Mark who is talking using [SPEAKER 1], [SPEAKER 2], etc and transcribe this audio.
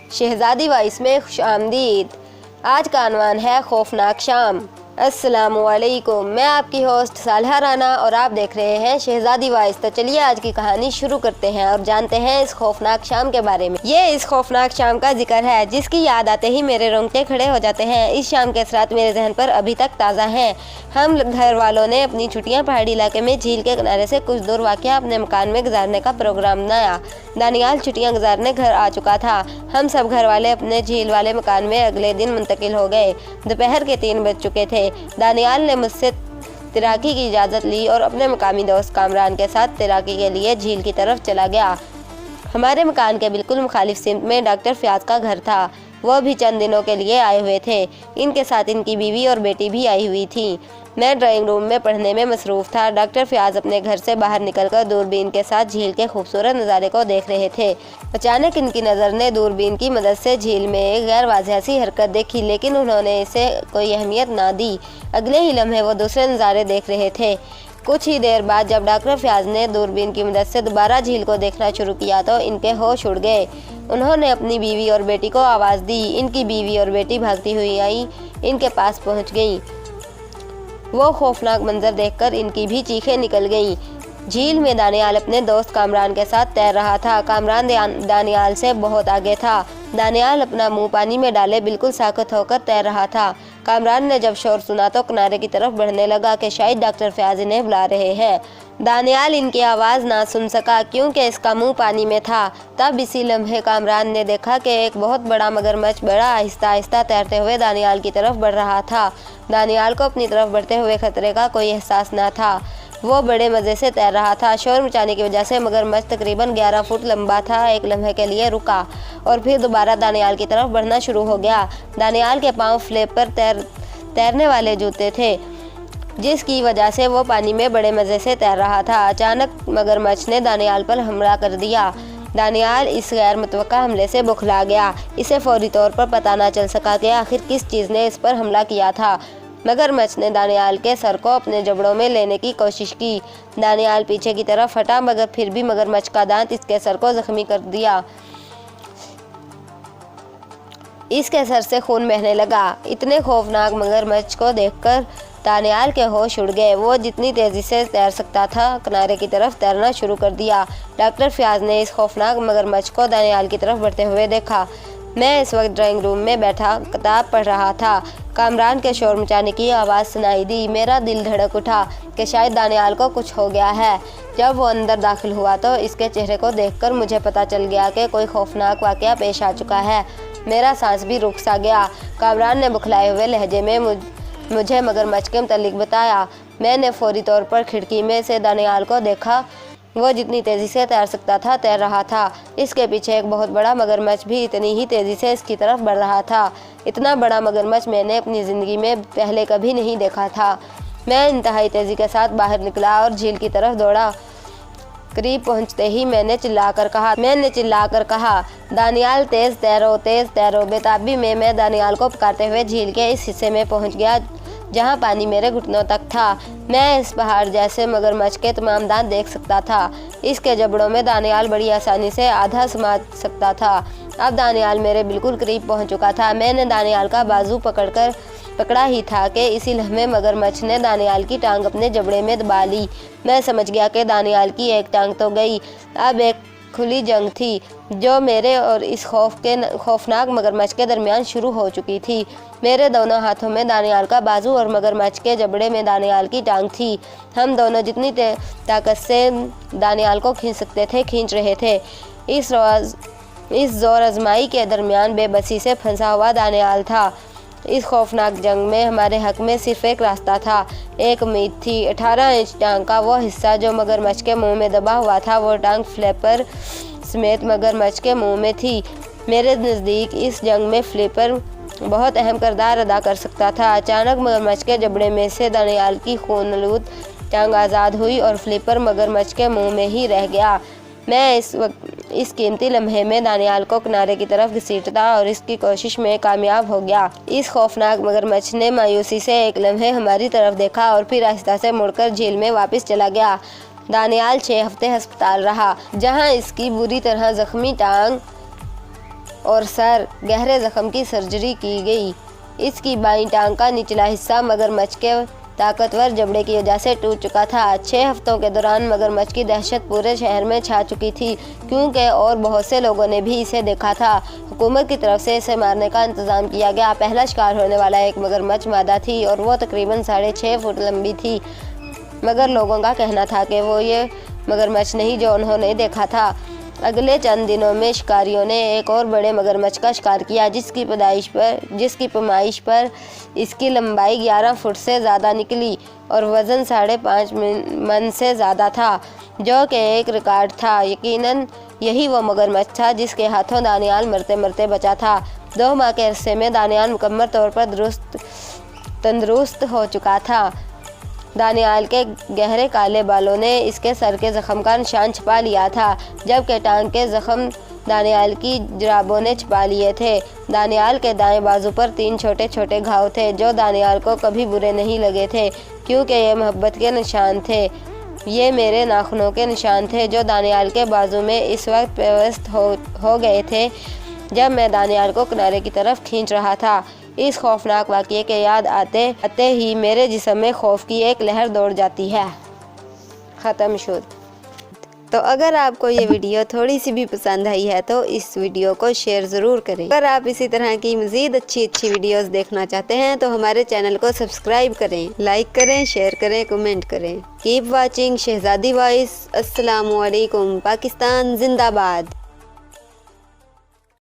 [SPEAKER 1] शहजादी vice में खुशामदीद। आज का अनवान है खौफनाक शाम। अस्सलामुअलैकुम, मैं आपकी होस्ट सालिहा राना और आप देख रहे हैं शहजादी वाइस। तो चलिए आज की कहानी शुरू करते हैं और जानते हैं इस खौफनाक शाम के बारे में। ये इस खौफनाक शाम का जिक्र है जिसकी याद आते ही मेरे रोंगटे खड़े हो जाते हैं। इस शाम के असरात मेरे जहन पर अभी तक ताज़ा हैं। हम घर वालों ने अपनी छुट्टियां पहाड़ी इलाके में झील के किनारे से कुछ दूर वाक़या अपने मकान में गुजारने का प्रोग्राम बनाया। दानियाल छुट्टियां गुजारने घर आ चुका था। हम सब घर वाले अपने झील वाले मकान में अगले दिन मुंतकिल हो गए। दोपहर के 3 बज चुके थे। दानियाल ने मुझसे तैराकी की इजाज़त ली और अपने मकामी दोस्त कामरान के साथ तैराकी के लिए झील की तरफ चला गया। हमारे मकान के बिल्कुल मुखालिफ सिमत में डॉक्टर फयाज का घर था। वो भी चंद दिनों के लिए आए हुए थे। इनके साथ इनकी बीवी और बेटी भी आई हुई थी। मैं ड्राइंग रूम में पढ़ने में मसरूफ़ था। डॉक्टर फयाज अपने घर से बाहर निकलकर दूरबीन के साथ झील के खूबसूरत नज़ारे को देख रहे थे। अचानक इनकी नज़र ने दूरबीन की मदद से झील में एक गैर वाज़ेह सी हरकत देखी, लेकिन उन्होंने इसे कोई अहमियत ना दी। अगले ही लम्हे वो दूसरे नज़ारे देख रहे थे। कुछ ही देर बाद जब डॉक्टर फयाज ने दूरबीन की मदद से दोबारा झील को देखना शुरू किया तो इनके होश उड़ गए। उन्होंने अपनी बीवी और बेटी को आवाज़ दी। इनकी बीवी और बेटी भागती हुई आई, इनके पास पहुंच गईं। वो खौफनाक मंजर देखकर इनकी भी चीखें निकल गईं। झील में दानियाल अपने दोस्त कामरान के साथ तैर रहा था। कामरान दानियाल से बहुत आगे था। दानियाल अपना मुंह पानी में डाले बिल्कुल साकत होकर तैर रहा था। कामरान ने जब शोर सुना तो किनारे की तरफ बढ़ने लगा कि शायद डॉक्टर फयाज इन्हें बुला रहे हैं। दानियाल इनकी आवाज़ ना सुन सका क्योंकि इसका मुंह पानी में था। तब इसी लम्हे कामरान ने देखा कि एक बहुत बड़ा मगरमच्छ बड़ा आहिस्ता आहिस्ता तैरते हुए दानियाल की तरफ बढ़ रहा था। दानियाल को अपनी तरफ बढ़ते हुए खतरे का कोई एहसास न था। वो बड़े मज़े से तैर रहा था। शोर मचाने की वजह से मगरमच्छ तकरीबन 11 फुट लंबा था। एक लम्हे के लिए रुका और फिर दोबारा दानियाल की तरफ बढ़ना शुरू हो गया। दानियाल के पाँव फ्लैप पर तैरने वाले जूते थे, जिसकी वजह से वो पानी में बड़े मज़े से तैर रहा था। अचानक मगरमच्छ ने दानियाल पर हमला कर दिया। दानियाल इस गैर मुतवक्का हमले से बौखला गया। इसे फौरी तौर पर पता न चल सका कि आखिर किस चीज़ ने इस पर हमला किया था। मगरमच्छ ने दानियाल के सर को अपने जबड़ों में लेने की कोशिश की। दानियाल पीछे की तरफ हटा, मगर फिर भी मगरमच्छ का दांत इसके सर को जख्मी कर दिया। इसके सर से खून बहने लगा। इतने खौफनाक मगरमच्छ को देखकर दानियाल के होश उड़ गए। वो जितनी तेज़ी से तैर सकता था किनारे की तरफ तैरना शुरू कर दिया। डॉक्टर फयाज ने इस खौफनाक मगरमच्छ को दानियाल की तरफ बढ़ते हुए देखा। मैं इस वक्त ड्राइंग रूम में बैठा किताब पढ़ रहा था। कामरान के शोर मचाने की आवाज़ सुनाई दी। मेरा दिल धड़क उठा कि शायद दानियाल को कुछ हो गया है। जब वो अंदर दाखिल हुआ तो इसके चेहरे को देखकर मुझे पता चल गया कि कोई खौफनाक वाक़या पेश आ चुका है। मेरा सांस भी रुक सा गया। कामरान ने बुखलाए हुए लहजे में मुझे मगरमच्छ के मुतालिक बताया। मैंने फौरी तौर पर खिड़की में से दानियाल को देखा। वो जितनी तेज़ी से तैर सकता था तैर रहा था। इसके पीछे एक बहुत बड़ा मगरमच्छ भी इतनी ही तेज़ी से इसकी तरफ बढ़ रहा था। इतना बड़ा मगरमच्छ मैंने अपनी ज़िंदगी में पहले कभी नहीं देखा था। मैं इंतहाई तेज़ी के साथ बाहर निकला और झील की तरफ दौड़ा। करीब पहुंचते ही मैंने चिल्लाकर कहा, दानियाल तेज़ तैरो। बेताबी में मैं दानियाल को पुकारते हुए झील के इस हिस्से में पहुंच गया जहां पानी मेरे घुटनों तक था। मैं इस पहाड़ जैसे मगरमच्छ के तमाम दांत देख सकता था। इसके जबड़ों में दानियाल बड़ी आसानी से आधा समा सकता था। अब दानियाल मेरे बिल्कुल करीब पहुंच चुका था। मैंने दानियाल का बाजू पकड़ा ही था कि इसी लम्हे मगरमच्छ ने दानियाल की टांग अपने जबड़े में दबा ली। मैं समझ गया कि दानियाल की एक टांग तो गई। अब एक खुली जंग थी जो मेरे और इस खौफनाक मगरमच्छ के दरमियान शुरू हो चुकी थी। मेरे दोनों हाथों में दानियाल का बाजू और मगरमच्छ के जबड़े में दानियाल की टांग थी। हम दोनों जितनी ताकत से दानियाल को खींच सकते थे खींच रहे थे। इस जोर आजमाई के दरमियान बेबसी से फंसा हुआ दानियाल था। इस खौफनाक जंग में हमारे हक में सिर्फ एक रास्ता था, एक उम्मीद थी। 18 इंच टांग का वो हिस्सा जो मगरमच्छ के मुंह में दबा हुआ था, वो टांग फ्लैपर समेत मगरमच्छ के मुंह में थी। मेरे नज़दीक इस जंग में फ्लैपर बहुत अहम किरदार अदा कर सकता था। अचानक मगरमच्छ के जबड़े में से दानियाल की खूनआलूद टांग आज़ाद हुई और फ्लैपर मगरमच्छ के मुंह में ही रह गया। मैं इस कीमती लम्हे में दानियाल को किनारे की तरफ घसीटता और इसकी कोशिश में कामयाब हो गया। इस खौफनाक मगरमच्छ ने मायूसी से एक लम्हे हमारी तरफ देखा और फिर आहिस्ता से मुड़कर झील में वापस चला गया। दानियाल 6 हफ्ते अस्पताल रहा, जहां इसकी बुरी तरह जख्मी टांग और सर गहरे जख्म की सर्जरी की गई। इसकी बाईं टांग का निचला हिस्सा मगरमच्छ के ताकतवर जबड़े की वजह से टूट चुका था। 6 हफ्तों के दौरान मगरमच्छ की दहशत पूरे शहर में छा चुकी थी, क्योंकि और बहुत से लोगों ने भी इसे देखा था। हुकूमत की तरफ से इसे मारने का इंतज़ाम किया गया। पहला शिकार होने वाला एक मगरमच्छ मादा थी और वो तकरीबन 6.5 फुट लंबी थी, मगर लोगों का कहना था कि वो ये मगरमच्छ नहीं जो उन्होंने देखा था। अगले चंद दिनों में शिकारियों ने एक और बड़े मगरमच्छ का शिकार किया, जिसकी पैमाइश पर इसकी लंबाई 11 फुट से ज़्यादा निकली और वज़न 5.5 मन से ज़्यादा था, जो कि एक रिकॉर्ड था। यकीनन यही वो मगरमच्छ था जिसके हाथों दानियाल मरते मरते बचा था। 2 माह के अरसे में दानियाल मुकम्मल तौर पर तंदुरुस्त हो चुका था। दानियाल के गहरे काले बालों ने इसके सर के ज़ख्म का निशान छिपा लिया था, जबकि टांग के ज़ख्म दानियाल की जुराबों ने छिपा लिए थे। दानियाल के दाएं बाजू पर 3 छोटे छोटे घाव थे, जो दानियाल को कभी बुरे नहीं लगे थे, क्योंकि ये मोहब्बत के निशान थे। ये मेरे नाखूनों के निशान थे जो दानियाल के बाजू में इस वक्त पेवस्त हो गए थे जब मैं दानियाल को किनारे की तरफ खींच रहा था। इस खौफनाक वाक़ये के याद आते ही मेरे जिस्म में खौफ की एक लहर दौड़ जाती है। ख़त्म शुद। तो अगर आपको ये वीडियो थोड़ी सी भी पसंद आई है तो इस वीडियो को शेयर ज़रूर करें। अगर आप इसी तरह की मज़ीद अच्छी वीडियोस देखना चाहते हैं तो हमारे चैनल को सब्सक्राइब करें, लाइक करें, शेयर करें, कमेंट करें। Keep watching Shahzadi voice. अस्सलामु अलैकुम। पाकिस्तान जिंदाबाद।